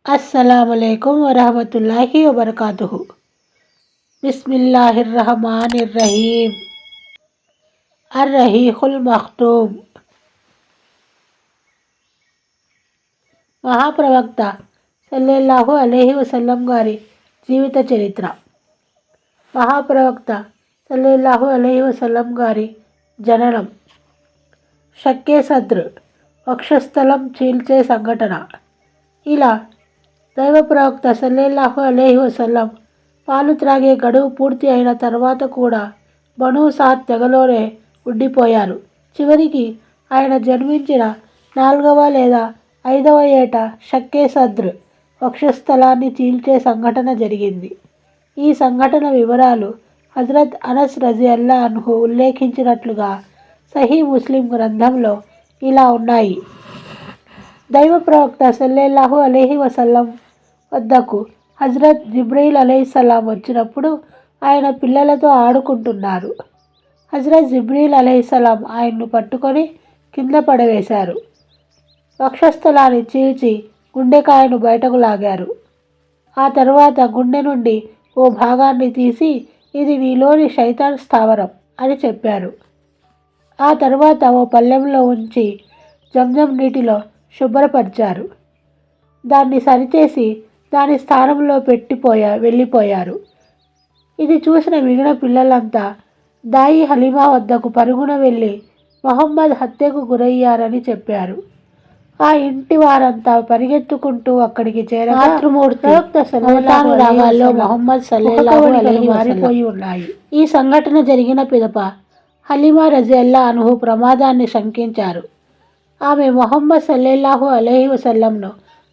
अस्सलामुअलैकुम वरहमतुल्लाहि वबरकातुहु। बिस्मिल्लाहिर्रहमानिर्रहीम। अर्रहीकुल मख्तूम। మహాప్రవక్త సల్లల్లాహు అలైహి వసల్లం గారి జీవిత చరిత్ర. మహాప్రవక్త సల్లల్లాహు అలైహి వసల్లం గారి జననం. షక్కే సద్ర్, వక్షస్థలం చీల్చే సంఘటన. ఇలా దైవ ప్రవక్త సల్లల్లాహు అలైహి వసల్లం పాలు త్రాగే గడువు పూర్తి అయిన తర్వాత కూడా బనూ సాద్ తెగలోనే ఉండిపోయారు. చివరికి ఆయన జన్మించిన 4వ లేదా 5వ ఏట షక్కే సద్ర్, వక్షస్థలాన్ని చీల్చే సంఘటన జరిగింది. ఈ సంఘటన వివరాలు హజరత్ అనస్ రజియల్లాహు అన్హు ఉల్లేఖించినట్లుగా సహీ ముస్లిం గ్రంథంలో ఇలా ఉన్నాయి. దైవ ప్రవక్త సల్లల్లాహు అలైహి వసల్లం వద్దకు హజరత్ జిబ్రీల్ అలైహిస్సలాం వచ్చినప్పుడు ఆయన పిల్లలతో ఆడుకుంటున్నారు. హజరత్ జిబ్రీల్ అలైహిస్సలాం ఆయన్ను పట్టుకొని కింద పడవేశారు. వక్షస్థలాన్ని చీల్చి గుండెకాయను బయటకు లాగారు. ఆ తర్వాత గుండె నుండి ఓ భాగాన్ని తీసి ఇది నీలోని శైతాన్ స్థావరం అని చెప్పారు. ఆ తర్వాత ఓ పళ్ళెంలో ఉంచి జంజం నీటిలో శుభ్రపరిచారు. దాన్ని సరిచేసి దాని స్థానంలో వెళ్ళిపోయారు. ఇది చూసిన మిగిలిన పిల్లలంతా దాయి హలీమా వద్దకు పరుగున వెళ్ళి మొహమ్మద్ హత్యకు గురయ్యారని చెప్పారు. ఆ ఇంటి వారంతా పరిగెత్తుకుంటూ అక్కడికి చేరగా రాగాల్లో మొహమ్మద్ సల్లల్లాహు అలైహి మారిపోయి ఉన్నాయి. ఈ సంఘటన జరిగిన పిదప హలీమా రజియల్లాహు అన్హు ప్రమాదాన్ని శంకించారు. ఆమె మొహమ్మద్ సల్లల్లాహు అలైహి వసల్లంను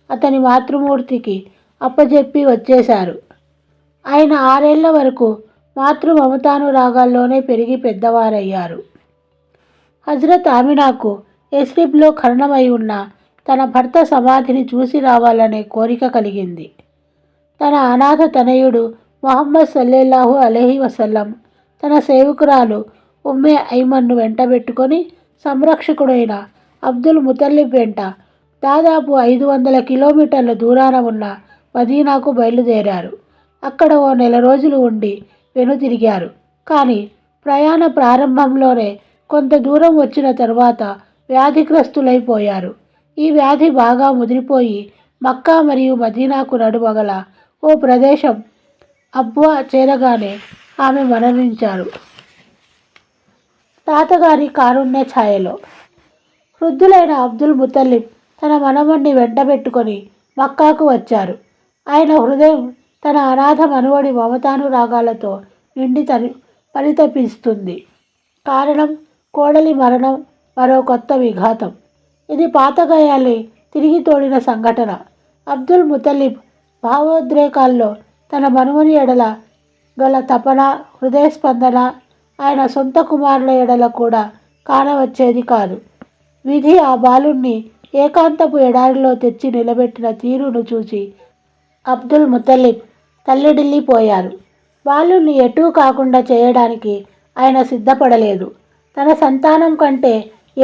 అతని మాతృమూర్తికి అప్పజెప్పి వచ్చేశారు. ఆయన 6 ఏళ్ల వరకు మాతృ మమతానురాగాల్లోనే పెరిగి పెద్దవారయ్యారు. హజరత్ ఆమినాకు యస్రిబ్లో ఖననమై ఉన్న తన భర్త సమాధిని చూసి రావాలనే కోరిక కలిగింది. తన అనాథ తనయుడు మొహమ్మద్ సల్లల్లాహు అలైహి వసల్లం తన సేవకురాలు ఉమ్మే ఐమన్ను వెంటబెట్టుకొని సంరక్షకుడైన అబ్దుల్ ముతల్లిబ్ వెంట దాదాపు 500 కిలోమీటర్ల దూరాన ఉన్న మదీనాకు బయలుదేరారు. అక్కడ ఓ నెల రోజులు ఉండి వెనుతిరిగారు. కానీ ప్రయాణ ప్రారంభంలోనే కొంత దూరం వచ్చిన తర్వాత వ్యాధిగ్రస్తులైపోయారు. ఈ వ్యాధి బాగా ముదిరిపోయి మక్కా మరియు మదీనాకు నడుమగల ఓ ప్రదేశం అబ్వా చేరగానే ఆమె మరణించారు. తాతగారి కారుణ్య ఛాయలో. వృద్ధులైన అబ్దుల్ ముతల్లిబ్ తన మనవణ్ణి వెంటబెట్టుకొని మక్కాకు వచ్చారు. ఆయన హృదయం తన అనాథ మనవడి మమతానురాగాలతో నిండి పరితపిస్తుంది. కారణం కోడలి మరణం, మరో కొత్త విఘాతం. ఇది పాత గాయాల్ని తిరిగి తోడిన సంఘటన. అబ్దుల్ ముతల్లిబ్ భావోద్రేకాల్లో తన మనవని ఎడల గల తపన, హృదయస్పందన ఆయన సొంత కుమారుల ఎడల కూడా కానవచ్చేది కాదు. విధి ఆ బాలుణ్ణి ఏకాంతపు ఎడారిలో తెచ్చి నిలబెట్టిన తీరును చూసి అబ్దుల్ ముతల్లిబ్ తల్లడిల్లిపోయారు. బాలుణ్ణి ఎటూ కాకుండా చేయడానికి ఆయన సిద్ధపడలేదు. తన సంతానం కంటే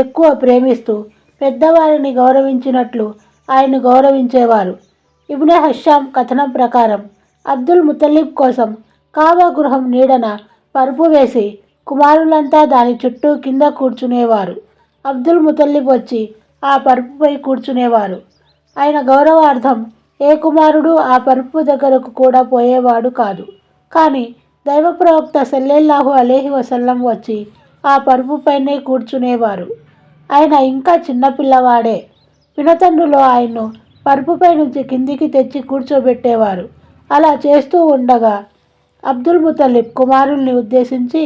ఎక్కువ ప్రేమిస్తూ పెద్దవారిని గౌరవించినట్లు ఆయన్ను గౌరవించేవారు. ఇబ్నే హషాం కథనం ప్రకారం అబ్దుల్ ముతల్లిబ్ కోసం కాబా గృహం నీడన పరుపు వేసి కుమారులంతా దాని చుట్టూ కింద కూర్చునేవారు. అబ్దుల్ ముతల్లిబ్ వచ్చి ఆ పరుపుపై కూర్చునేవారు. ఆయన గౌరవార్థం ఏ కుమారుడు ఆ పరుపు దగ్గరకు కూడా పోయేవాడు కాదు. కానీ దైవ ప్రవక్త సల్లల్లాహు అలైహి వసల్లం వచ్చి ఆ పరుపుపైనే కూర్చునేవారు. ఆయన ఇంకా చిన్నపిల్లవాడే. పినతండ్రులు ఆయన్ను పరుపుపై నుంచి కిందికి తెచ్చి కూర్చోబెట్టేవారు. అలా చేస్తూ ఉండగా అబ్దుల్ ముతల్లిబ్ కుమారుల్ని ఉద్దేశించి,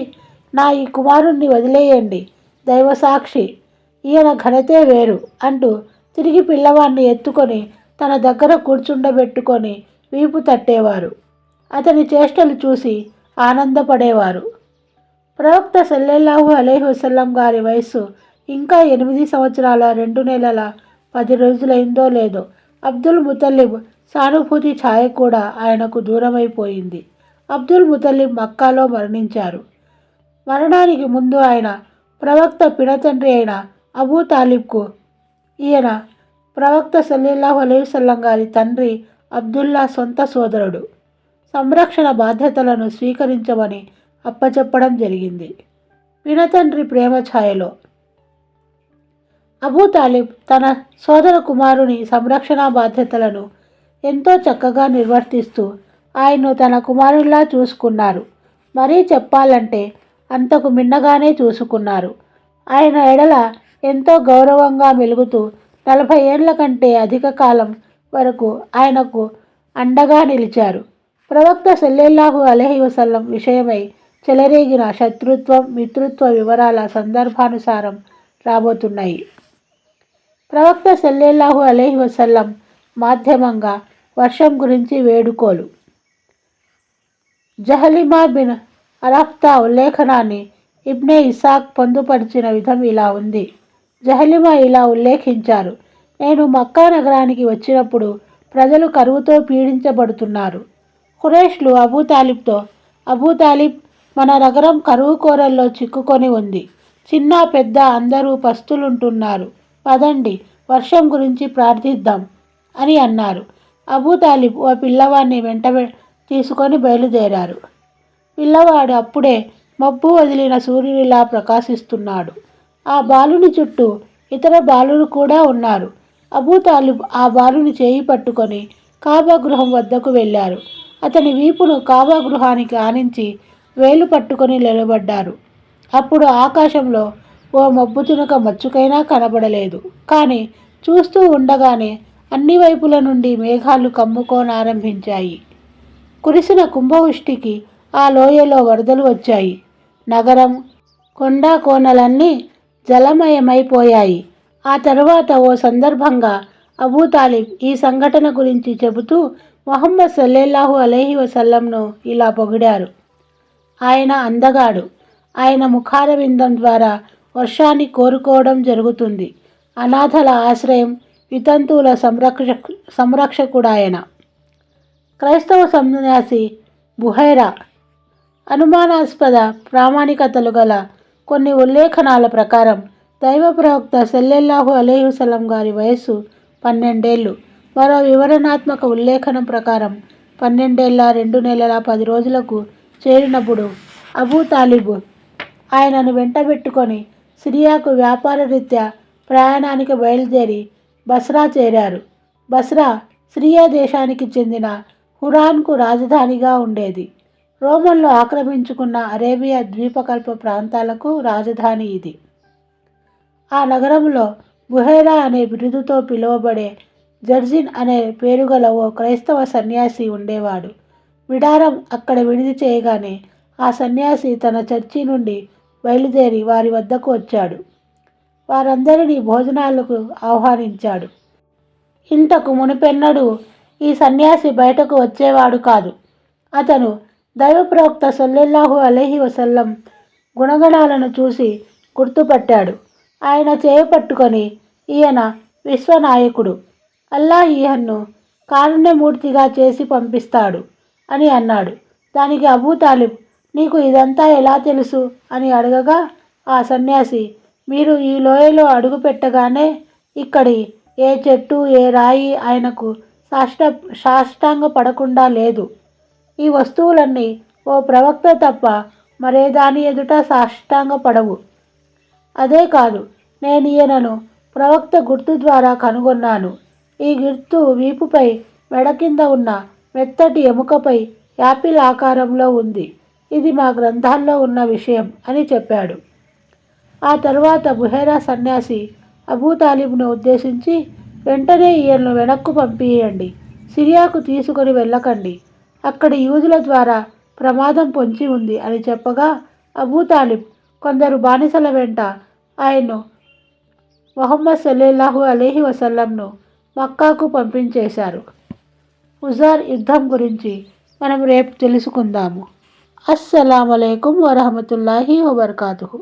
నా ఈ కుమారుణ్ణి వదిలేయండి, దైవసాక్షి, ఈయన ఘనతే వేరు అంటూ తిరిగి పిల్లవాడిని ఎత్తుకొని తన దగ్గర కూర్చుండబెట్టుకొని వీపు తట్టేవారు. అతని చేష్టలు చూసి ఆనందపడేవారు. ప్రవక్త సల్లల్లాహు అలైహి వసల్లం గారి వయస్సు ఇంకా 8 సంవత్సరాల 2 నెలల 10 రోజులైందో లేదో అబ్దుల్ ముతల్లిబ్ సానుభూతి ఛాయ కూడా ఆయనకు దూరమైపోయింది. అబ్దుల్ ముతల్లిబ్ మక్కాలో మరణించారు. మరణానికి ముందు ఆయన ప్రవక్త పినతండ్రి అయిన అబూ తాలిబ్కు ఈయన ప్రవక్త సల్లల్లాహు అలైహి వసల్లం గారి తండ్రి అబ్దుల్లా సొంత సోదరుడు. సంరక్షణ బాధ్యతలను స్వీకరించమని అప్పచెప్పడం జరిగింది. పినతండ్రి ప్రేమ ఛాయలో అబూ తాలిబ్ తన సోదర కుమారుని సంరక్షణ బాధ్యతలను ఎంతో చక్కగా నిర్వర్తిస్తూ ఆయన్ను తన కుమారుల్లా చూసుకున్నారు. మరీ చెప్పాలంటే అంతకు మిన్నగానే చూసుకున్నారు. ఆయన ఎడల ఎంతో గౌరవంగా మెలుగుతూ 40 ఏళ్ల కంటే అధిక కాలం వరకు ఆయనకు అండగా నిలిచారు. ప్రవక్త సల్లల్లాహు అలైహి వసల్లం విషయమై చెలరేగిన శత్రుత్వం, మిత్రుత్వ వివరాల సందర్భానుసారం రాబోతున్నాయి. ప్రవక్త సల్లల్లాహు అలైహి వసల్లం మాధ్యమంగా వర్షం గురించి వేడుకోలు. జహలిమా బిన్ అరఫ్తా ఉల్లేఖనాన్ని ఇబ్నే ఇసాక్ పొందుపరిచిన విధం ఇలా ఉంది. జహలిమా ఇలా ఉల్లేఖించారు: నేను మక్కా నగరానికి వచ్చినప్పుడు ప్రజలు కరువుతో పీడించబడుతున్నారు. ఖురైష్లు అబూ తాలిబ్, మన నగరం కరువు కోరల్లో చిక్కుకొని ఉంది. చిన్న పెద్ద అందరూ పస్తులుంటున్నారు. పదండి, వర్షం గురించి ప్రార్థిద్దాం అని అన్నారు. అబూ తాలిబ్ ఓ పిల్లవాడిని వెంట తీసుకొని బయలుదేరారు. పిల్లవాడు అప్పుడే మబ్బు వదిలిన సూర్యునిలా ప్రకాశిస్తున్నాడు. ఆ బాలుని చుట్టూ ఇతర బాలురు కూడా ఉన్నారు. అబూ తాలిబ్ ఆ బాలుని చేయి పట్టుకొని కాబా గృహం వద్దకు వెళ్ళారు. అతని వీపును కాబా గృహానికి ఆనించి వేలు పట్టుకొని నిలబడ్డారు. అప్పుడు ఆకాశంలో ఓ మబ్బు తునక మచ్చుకైనా కనబడలేదు. కానీ చూస్తూ ఉండగానే అన్ని వైపుల నుండి మేఘాలు కమ్ముకోనారంభించాయి. కురిసిన కుంభవృష్టికి ఆ లోయలో వరదలు వచ్చాయి. నగరం, కొండా కోనలన్నీ జలమయమైపోయాయి. ఆ తరువాత ఓ సందర్భంగా అబూ తాలిబ్ ఈ సంఘటన గురించి చెబుతూ ముహమ్మద్ సల్లల్లాహు అలైహి వసల్లంను ఇలా పొగిడారు: ఆయన అందగాడు. ఆయన ముఖారవిందం ద్వారా వర్షాన్ని కోరుకోవడం జరుగుతుంది. అనాథల ఆశ్రయం, వితంతువుల సంరక్షకుడాయన. క్రైస్తవ సన్యాసి బుహైరా. అనుమానాస్పద ప్రామాణికతలు గల కొన్ని ఉల్లేఖనాల ప్రకారం దైవ ప్రవక్త సల్లల్లాహు అలైహి వసల్లం గారి వయస్సు 12 ఏళ్ళు. మరో వివరణాత్మక ఉల్లేఖనం ప్రకారం 12 ఏళ్ల 2 నెలల 10 రోజులకు చేరినప్పుడు అబూ తాలిబ్ ఆయనను వెంటబెట్టుకొని సిరియాకు వ్యాపార రీత్యా ప్రయాణానికి బయలుదేరి బస్రా చేరారు. బస్రా సిరియా దేశానికి చెందిన హురాన్కు రాజధానిగా ఉండేది. రోమన్లు ఆక్రమించుకున్న అరేబియా ద్వీపకల్ప ప్రాంతాలకు రాజధాని ఇది. ఆ నగరంలో బుహైరా అనే బిరుదుతో పిలువబడే జర్జిన్ అనే పేరుగల ఓ క్రైస్తవ సన్యాసి ఉండేవాడు. బిడారం అక్కడ విడిది చేయగానే ఆ సన్యాసి తన చర్చి నుండి బయలుదేరి వారి వద్దకు వచ్చాడు. వారందరినీ భోజనాలకు ఆహ్వానించాడు. ఇంతకు మునుపెన్నడూ ఈ సన్యాసి బయటకు వచ్చేవాడు కాదు. అతను దైవ ప్రవక్త సల్లల్లాహు అలైహి వసల్లం గుణగణాలను చూసి గుర్తుపట్టాడు. ఆయన చేయపట్టుకొని, ఈయన విశ్వనాయకుడు, అల్లాహ్ ఈయన్ను కారుణ్యమూర్తిగా చేసి పంపిస్తాడు అని అన్నాడు. దానికి అబూ తాలిబ్, నీకు ఇదంతా ఎలా తెలుసు అని అడగగా ఆ సన్యాసి, మీరు ఈ లోయలో అడుగు పెట్టగానే ఇక్కడి ఏ చెట్టు, ఏ రాయి ఆయనకు సాష్టాంగ పడకుండా లేదు. ఈ వస్తువులన్నీ ఓ ప్రవక్త తప్ప మరే దాని ఎదుట సాష్టాంగ పడవు. అదే కాదు, నేను ఈయనను ప్రవక్త గుర్తు ద్వారా కనుగొన్నాను. ఈ గుర్తు వీపుపై, మెడ కింద ఉన్న మెత్తటి ఎముకపై యాపిల్ ఆకారంలో ఉంది. ఇది మా గ్రంథాల్లో ఉన్న విషయం అని చెప్పాడు. ఆ తరువాత బుహైరా సన్యాసి అబూ తాలిబ్ను ఉద్దేశించి, వెంటనే ఈయన్ను వెనక్కు పంపియండి, సిరియాకు తీసుకొని వెళ్ళకండి, అక్కడి యూదుల ద్వారా ప్రమాదం పొంచి ఉంది అని చెప్పగా అబూ తాలిబ్ కొందరు బానిసల వెంట ఆయన్ను ముహమ్మద్ సల్లల్లాహు అలైహి వసల్లంను మక్కాకు పంపించేశారు. హుజార్ యుద్ధం గురించి మనం రేపు తెలుసుకుందాము. అస్సలాము అలైకుం వరహమతుల్లాహి వబర్కాతుహు.